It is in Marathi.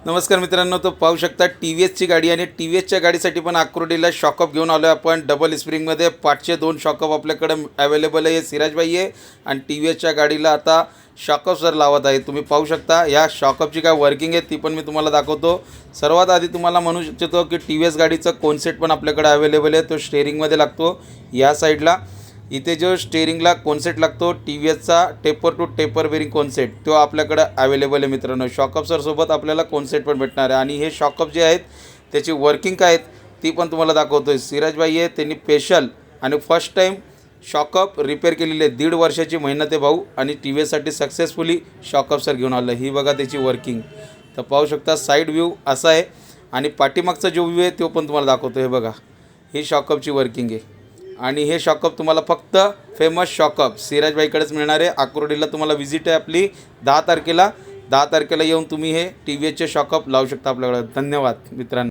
नमस्कार मित्रांनो, तो पाहू शकता टी व्ही एसची गाडी आणि टी व्ही एसच्या गाडीसाठी पण आकुर्डीला शॉकअप घेऊन आलो आहे आपण. डबल स्प्रिंगमध्ये 502 2 शॉकअप आपल्याकडे अवेलेबल आहे. सिराजबाई आहे आणि टी व्ही एसच्या गाडीला आता शॉकअप सर लावत आहे. तुम्ही पाहू शकता या शॉकअपची काय वर्किंग आहे ती पण मी तुम्हाला दाखवतो. सर्वात आधी तुम्हाला म्हणू इच्छितो की टी व्ही एस गाडीचं कॉन्सेप्ट पण आपल्याकडे अवेलेबल आहे. तो स्टेअरिंगमध्ये लागतो या साईडला. इथे जो स्टेअरिंगला कॉन्सेप्ट लागतो टी व्ही एसचा taper to taper bearing concept तो आपल्याकडे अवेलेबल आहे मित्रांनो. शॉकअप सरसोबत आपल्याला कॉन्सेप्ट पण भेटणार आहे आणि हे शॉकअप जे आहेत त्याची वर्किंग काय आहेत ती पण तुम्हाला दाखवतो आहे. सिराजबाई आहे, त्यांनी स्पेशल आणि फर्स्ट टाईम शॉकअप रिपेअर केलेली आहे. 1.5 वर्षाची मेहनत आहे भाऊ आणि टी व्ही एससाठी सक्सेसफुली शॉकअप सर घेऊन आलं. ही बघा त्याची वर्किंग. तर पाहू शकता साईड व्ह्यू असा आहे आणि पाठीमागचा जो व्ह्यू आहे तो पण तुम्हाला दाखवतो. हे बघा, ही शॉकअपची वर्किंग आहे आणि हे शॉकअप तुम्हाला फक्त फेमस शॉकअप सिराजबाईकडेच मिळणार आहे. आकुर्डीला तुम्हाला विजिट आहे आपली 10 तारखेला. 10 तारखेला येऊन तुम्ही हे टी व्ही एसचे शॉकअप लावू शकता आपल्याकडे. धन्यवाद मित्रांनो.